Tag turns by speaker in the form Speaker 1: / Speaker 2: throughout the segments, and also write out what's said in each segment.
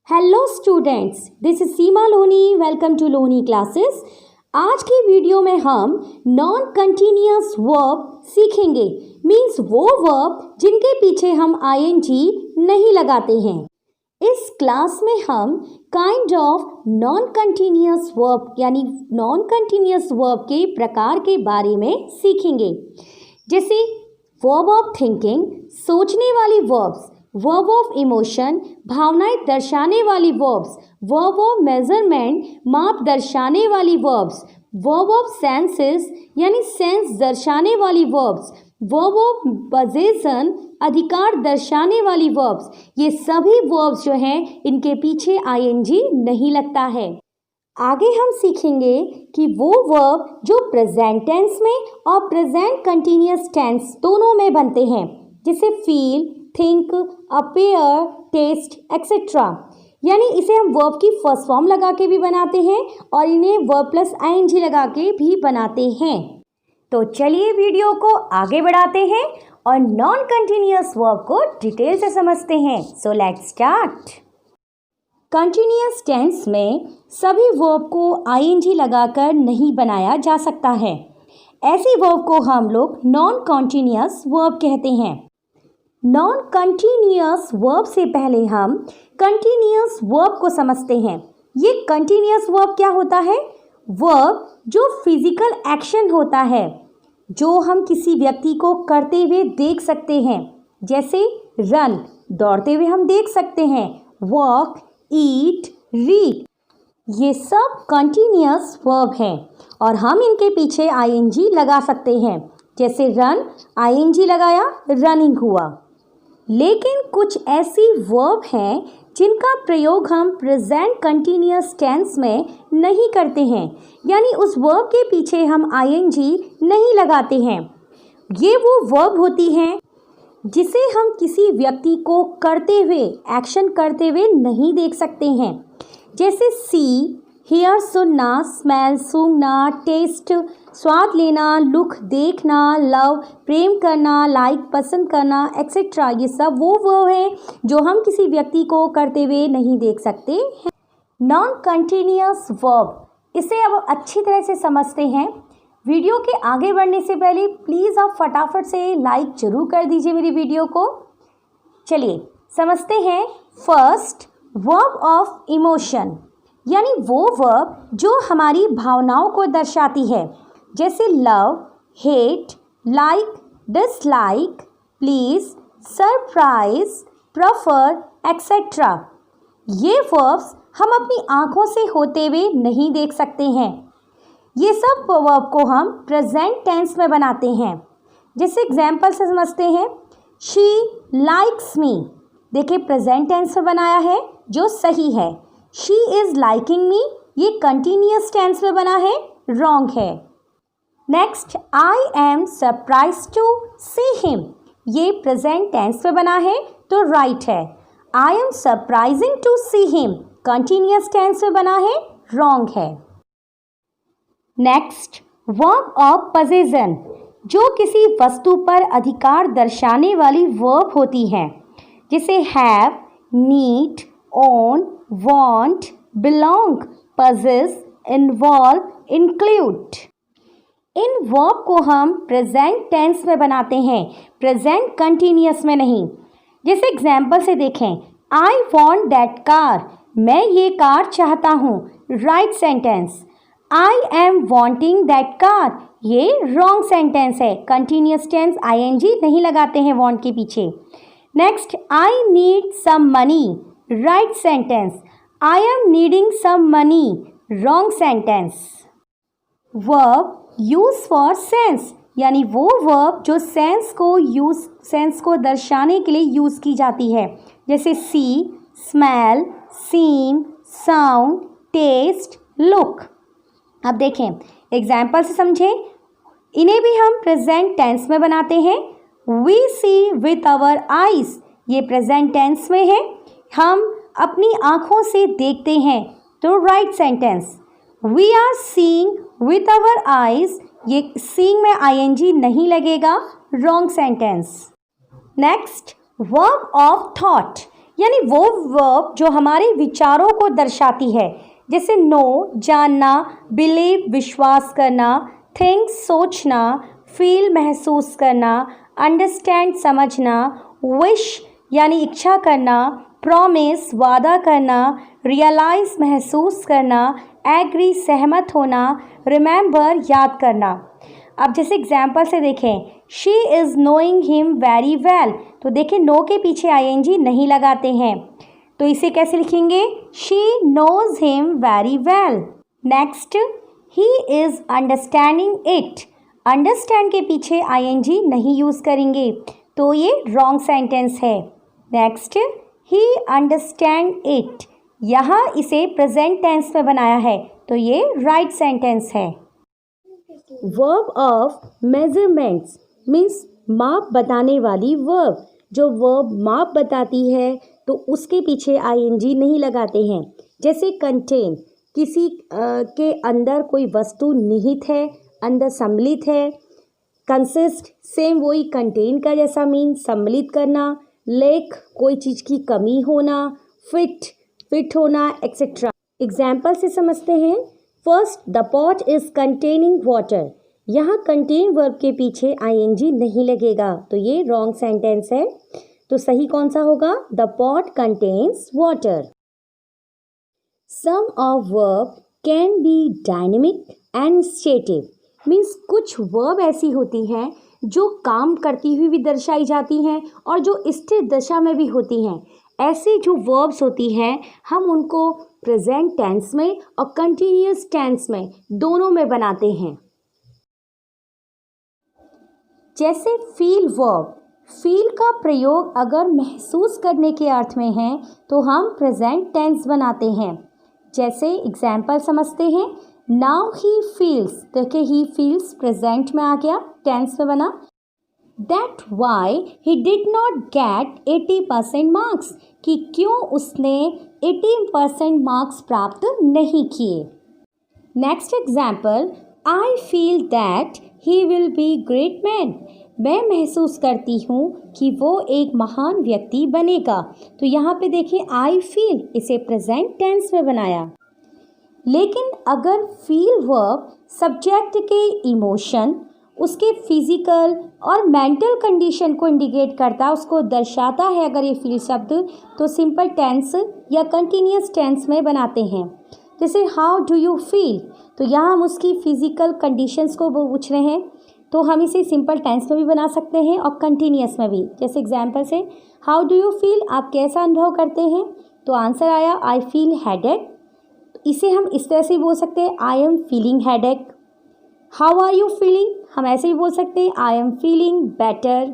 Speaker 1: Hello students, this is Seema Loni. Welcome to Loni classes. आज की video में हम नॉन कंटिन्यूअस वर्ब सीखेंगे। मीन्स वो वर्ब जिनके पीछे हम आईएनजी नहीं लगाते हैं। इस क्लास में हम kind of non continuous verb यानी नॉन कंटिन्यूअस वर्ब के प्रकार के बारे में सीखेंगे, जैसे वर्ब ऑफ थिंकिंग, सोचने वाली वर्ब्स, वर्ब ऑफ इमोशन, भावनाएं दर्शाने वाली वर्ब्स, वर्ब ऑफ मेजरमेंट, माप दर्शाने वाली वर्ब्स, वर्ब ऑफ सेंसेस यानी सेंस दर्शाने वाली वर्ब्स, वर्ब ऑफ पोजेशन अधिकार दर्शाने वाली वर्ब्स। ये सभी वर्ब्स जो हैं इनके पीछे आईएनजी नहीं लगता है। आगे हम सीखेंगे कि वो वर्ब जो प्रेजेंट टेंस में और प्रेजेंट कंटिन्यूअस टेंस दोनों में बनते हैं, जैसे feel, think, appear, taste etcetera. यानी इसे हम वर्ब की फर्स्ट फॉर्म लगा के भी बनाते हैं और इन्हें वर्ब प्लस आईएनजी लगा के भी बनाते हैं। तो चलिए वीडियो को आगे बढ़ाते हैं और नॉन कंटिन्यूअस वर्ब को डिटेल से समझते हैं। So let's start. Continuous tense में सभी वर्ब को आईएनजी लगाकर नहीं बनाया जा सकता है। ऐसी वर्ब को हम लोग नॉन कंटिन्यूअस वर्ब कहते हैं। नॉन कंटिन्यूअस वर्ब से पहले हम कंटिन्यूअस वर्ब को समझते हैं। ये कंटिन्यूअस वर्ब क्या होता है? वर्ब जो फिजिकल एक्शन होता है, जो हम किसी व्यक्ति को करते हुए देख सकते हैं, जैसे रन, दौड़ते हुए हम देख सकते हैं, वॉक, ईट, रीड। ये सब कंटिन्यूअस वर्ब हैं और हम इनके पीछे आईएनजी लगा सकते हैं, जैसे रन, आईएनजी लगाया, रनिंग हुआ। लेकिन कुछ ऐसी वर्ब हैं जिनका प्रयोग हम प्रेजेंट कंटिन्यूअस टेंस में नहीं करते हैं, यानी उस वर्ब के पीछे हम आईएनजी नहीं लगाते हैं। ये वो वर्ब होती हैं जिसे हम किसी व्यक्ति को करते हुए, एक्शन करते हुए नहीं देख सकते हैं, जैसे सी, हियर सुनना, स्मेल सूंघना, टेस्ट स्वाद लेना, लुक देखना, लव प्रेम करना, लाइक पसंद करना एक्सेट्रा। ये सब वो वर्ब हैं जो हम किसी व्यक्ति को करते हुए नहीं देख सकते हैं। नॉन कंटिन्यूअस वर्ब, इसे अब अच्छी तरह से समझते हैं। वीडियो के आगे बढ़ने से पहले प्लीज़ आप फटाफट से लाइक जरूर कर दीजिए मेरी वीडियो को। चलिए समझते हैं। फर्स्ट, वर्ब ऑफ इमोशन, यानी वो वर्ब जो हमारी भावनाओं को दर्शाती है, जैसे love, hate, like, dislike, please, surprise, prefer etcetera. ये वर्ब्स हम अपनी आंखों से होते हुए नहीं देख सकते हैं। ये सब वर्ब को हम प्रेजेंट टेंस में बनाते हैं। जैसे एग्जाम्पल से समझते हैं, शी लाइक्स मी। देखिए प्रेजेंट टेंस में बनाया है जो सही है। शी इज़ लाइकिंग मी, ये कंटिन्यूअस टेंस में बना है, रॉन्ग है। Next, I am surprise to see him, ये प्रेजेंट टेंस में बना है तो राइट है। I am surprising to see him, continuous tense में बना है, रॉन्ग है। नेक्स्ट, वर्ब ऑफ पोजेशन, जो किसी वस्तु पर अधिकार दर्शाने वाली वर्ब होती है, जैसे have, need, own, want, belong, possess, involve, include। In verb को हम प्रेजेंट टेंस में बनाते हैं, प्रेजेंट कंटिन्यूअस में नहीं। जैसे एग्जाम्पल से देखें, आई वॉन्ट दैट कार, मैं ये कार चाहता हूँ, right sentence. I am wanting that car, ये रॉन्ग सेंटेंस है, कंटिन्यूअस टेंस आईएनजी नहीं लगाते हैं वॉन्ट के पीछे। Next, I need some money, right sentence. I am needing some money, wrong sentence. Verb use for sense, यानी वो verb जो सेंस को दर्शाने के लिए यूज की जाती है, जैसे see, smell, seen, sound, taste, look. अब देखें एग्जाम्पल से समझें। इन्हें भी हम प्रेजेंट टेंस में बनाते हैं। We see with our eyes, ये प्रेजेंट टेंस में है, हम अपनी आँखों से देखते हैं तो right sentence. We are seeing with our eyes, ये सीइंग में आईएनजी नहीं लगेगा, wrong sentence. Next, verb of thought, यानी वो वर्ब जो हमारे विचारों को दर्शाती है, जैसे नो जानना, बिलीव विश्वास करना, थिंक सोचना, फील महसूस करना, अंडरस्टैंड समझना, विश यानी इच्छा करना, प्रॉमिस वादा करना, रियलाइज महसूस करना, एग्री सहमत होना, रिमेंबर याद करना। अब जैसे एग्जाम्पल से देखें, she is knowing him very well, तो देखें नो के पीछे आईएनजी नहीं लगाते हैं, तो इसे कैसे लिखेंगे? She knows him very well. Next, he is understanding it, understand के पीछे आईएनजी नहीं यूज़ करेंगे, तो ये रॉन्ग सेंटेंस है। नेक्स्ट, ही अंडरस्टैंड इट, यहाँ इसे प्रेजेंट टेंस में बनाया है, तो ये राइट सेंटेंस है। वर्ब ऑफ मेजरमेंट्स मीन्स माप बताने वाली वर्ब। जो वर्ब माप बताती है तो उसके पीछे आईएनजी नहीं लगाते हैं। जैसे कंटेन, किसी के अंदर कोई वस्तु निहित है, अंदर सम्मिलित है। कंसिस्ट, सेम वही कंटेन का जैसा मीन सम्मिलित करना। लैक, कोई चीज़ की कमी होना। फिट होना, एक्सेट्रा। एग्जाम्पल से समझते हैं। First, the pot is containing water, यहाँ कंटेन वर्ब के पीछे आईएनजी नहीं लगेगा, तो ये रॉन्ग सेंटेंस है। तो सही कौन सा होगा? The pot contains water. Some of verb can be dynamic and इंस्ट्रेटिव, मीन्स कुछ वर्ब ऐसी होती हैं जो काम करती हुई भी दर्शाई जाती हैं और जो स्थिर दशा में भी होती हैं। ऐसी जो वर्ब्स होती हैं हम उनको प्रेजेंट टेंस में और कंटिन्यूअस टेंस में दोनों में बनाते हैं। जैसे फील वर्ब, फील का प्रयोग अगर महसूस करने के अर्थ में है तो हम प्रेजेंट टेंस बनाते हैं। जैसे एग्जाम्पल समझते हैं, नाउ ही फील्स, देखिए ही फील्स प्रेजेंट में आ गया, टेंस में बना। That why he did not gate 80% marks, कि क्यों उसने 80% मार्क्स प्राप्त नहीं किए। Next example, I feel that he will be great man, मैं महसूस करती हूँ कि वो एक महान व्यक्ति बनेगा। तो यहाँ पे देखिए आई फील, इसे प्रेजेंट टेंस में बनाया। लेकिन अगर फील वर्ब सब्जेक्ट के इमोशन, उसके फिजिकल और मेंटल कंडीशन को इंडिकेट करता, उसको दर्शाता है अगर ये फील शब्द, तो सिंपल टेंस या कंटिन्यूअस टेंस में बनाते हैं। जैसे हाउ डू यू फील, तो यहाँ हम उसकी फिजिकल कंडीशंस को पूछ रहे हैं, तो हम इसे सिंपल टेंस में भी बना सकते हैं और कंटिन्यूअस में भी। जैसे एग्जाम्पल से, हाउ डू यू फील, आप कैसा अनुभव करते हैं, तो आंसर आया आई फील हेडेक। इसे हम इस तरह से बोल सकते हैं, I am feeling headache. How are you feeling, हम ऐसे भी बोल सकते हैं, आई एम फीलिंग बेटर।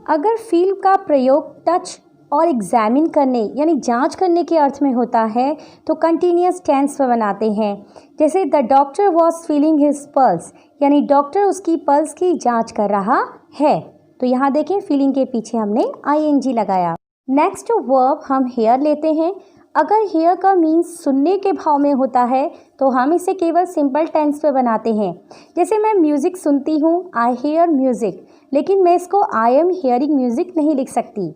Speaker 1: अगर फील का प्रयोग टच और एग्जामिन करने यानी जांच करने के अर्थ में होता है तो कंटिन्यूअस टेंस में बनाते हैं। जैसे the doctor was feeling his pulse, यानी डॉक्टर उसकी पल्स की जांच कर रहा है, तो यहाँ देखें फीलिंग के पीछे हमने आईएनजी लगाया। नेक्स्ट वर्ब हम हेयर लेते हैं। अगर हेयर का मीन्स सुनने के भाव में होता है तो हम इसे केवल सिंपल टेंस पे बनाते हैं। जैसे मैं म्यूज़िक सुनती हूँ, आई हेयर म्यूज़िक, लेकिन मैं इसको आई एम हेयरिंग म्यूज़िक नहीं लिख सकती।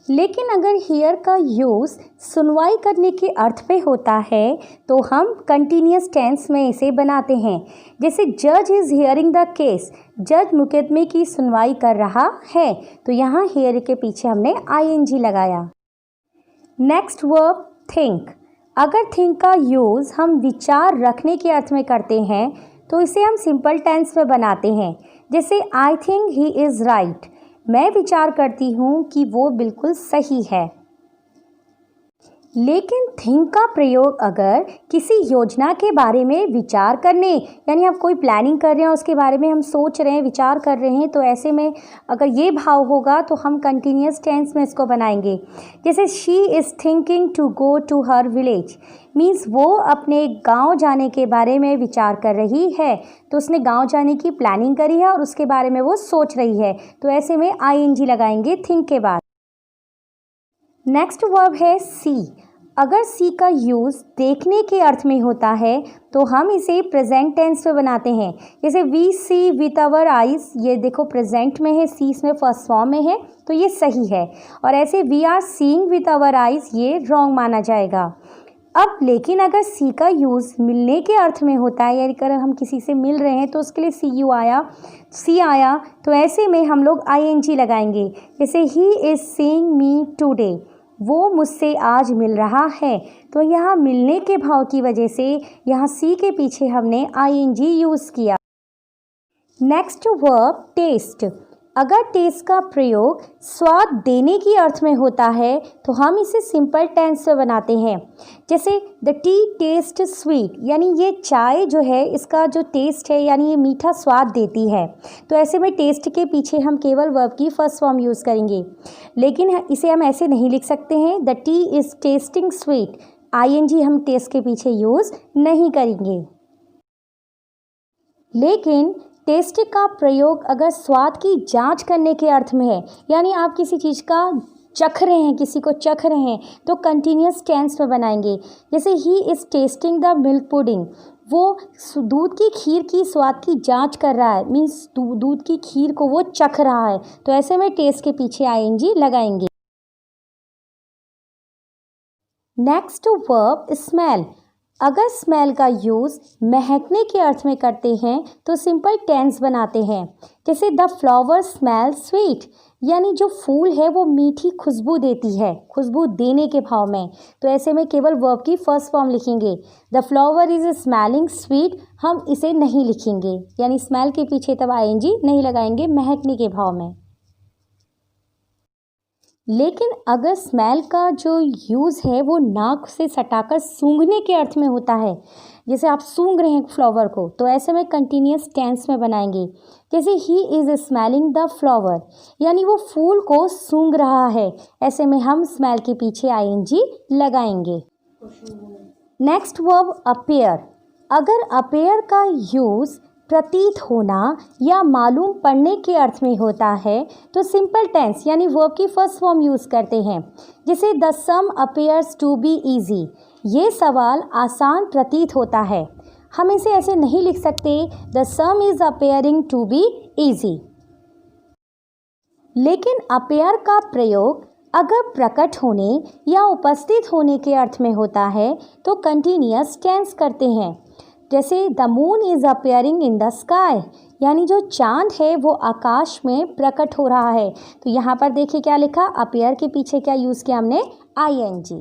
Speaker 1: लेकिन अगर हेयर का यूज़ सुनवाई करने के अर्थ पे होता है तो हम कंटिन्यूअस टेंस में इसे बनाते हैं। जैसे जज इज़ हियरिंग द केस, जज मुकदमे की सुनवाई कर रहा है, तो यहाँ हेयर के पीछे हमने आईएनजी लगाया। नेक्स्ट वर्ब थिंक, अगर थिंक का यूज़ हम विचार रखने के अर्थ में करते हैं तो इसे हम सिंपल टेंस में बनाते हैं। जैसे I think he is right, मैं विचार करती हूँ कि वो बिल्कुल सही है। लेकिन थिंक का प्रयोग अगर किसी योजना के बारे में विचार करने, यानी आप कोई प्लानिंग कर रहे हैं उसके बारे में हम सोच रहे हैं, विचार कर रहे हैं, तो ऐसे में अगर ये भाव होगा तो हम कंटिन्यूअस टेंस में इसको बनाएंगे। जैसे she is thinking to go to her village, means वो अपने गांव जाने के बारे में विचार कर रही है, तो उसने गांव जाने की प्लानिंग करी है और उसके बारे में वो सोच रही है, तो ऐसे में आईएनजी लगाएंगे थिंक के बाद। नेक्स्ट वर्ब है सी, अगर सी का यूज़ देखने के अर्थ में होता है तो हम इसे प्रेजेंट टेंस में बनाते हैं। जैसे we see with our eyes, ये देखो प्रेजेंट में है, सी इसमें फर्स्ट फॉर्म में है तो ये सही है। और ऐसे we are seeing with our eyes, ये रॉन्ग माना जाएगा। अब लेकिन अगर सी का यूज़ मिलने के अर्थ में होता है, यानी अगर हम किसी से मिल रहे हैं तो उसके लिए सी आया तो ऐसे में हम लोग ING लगाएंगे। जैसे he is seeing me today, वो मुझसे आज मिल रहा है। तो यहाँ मिलने के भाव की वजह से यहाँ सी के पीछे हमने ING यूज़ किया। Next verb taste. अगर टेस्ट का प्रयोग स्वाद देने की अर्थ में होता है तो हम इसे सिंपल टेंस में बनाते हैं। जैसे द टी टेस्ट स्वीट, यानी ये चाय जो है इसका जो टेस्ट है यानी ये मीठा स्वाद देती है। तो ऐसे में टेस्ट के पीछे हम केवल वर्ब की फर्स्ट फॉर्म यूज़ करेंगे, लेकिन इसे हम ऐसे नहीं लिख सकते हैं the T is testing sweet, ING हम टेस्ट के पीछे यूज़ नहीं करेंगे। लेकिन टेस्ट का प्रयोग अगर स्वाद की जांच करने के अर्थ में है, यानी आप किसी चीज़ का चख रहे हैं, किसी को चख रहे हैं, तो कंटिन्यूस टेंस में बनाएंगे। जैसे he is testing the milk pudding, वो दूध की खीर की स्वाद की जांच कर रहा है, मीन्स दूध की खीर को वो चख रहा है। तो ऐसे में टेस्ट के पीछे ING लगाएंगे। Next verb smell. अगर स्मेल का यूज़ महकने के अर्थ में करते हैं तो सिंपल टेंस बनाते हैं। जैसे द फ्लावर स्मेल स्वीट, यानी जो फूल है वो मीठी खुशबू देती है, खुशबू देने के भाव में। तो ऐसे में केवल वर्ब की फर्स्ट फॉर्म लिखेंगे। The flower is smelling sweet, हम इसे नहीं लिखेंगे, यानी स्मेल के पीछे तब ING नहीं लगाएंगे महकने के भाव में। लेकिन अगर स्मेल का जो यूज़ है वो नाक से सटाकर सूंघने के अर्थ में होता है, जैसे आप सूंघ रहे हैं फ्लावर को, तो ऐसे में कंटिन्यूस टेंस में बनाएंगे। जैसे he is smelling the flower, यानी वो फूल को सूंघ रहा है, ऐसे में हम स्मेल के पीछे ING लगाएंगे। Next verb appear. अगर अपीयर का यूज़ प्रतीत होना या मालूम पड़ने के अर्थ में होता है तो सिंपल टेंस यानी वर्ब की फर्स्ट फॉर्म यूज़ करते हैं। जैसे the sum appears to be easy, ये सवाल आसान प्रतीत होता है। हम इसे ऐसे नहीं लिख सकते the sum is appearing to be easy. लेकिन अपीयर का प्रयोग अगर प्रकट होने या उपस्थित होने के अर्थ में होता है तो कंटिन्यूअस टेंस करते हैं। जैसे the moon is appearing in the sky, यानी जो चांद है वो आकाश में प्रकट हो रहा है। तो यहाँ पर देखिए क्या लिखा, अपीयर के पीछे क्या यूज़ किया हमने, ING।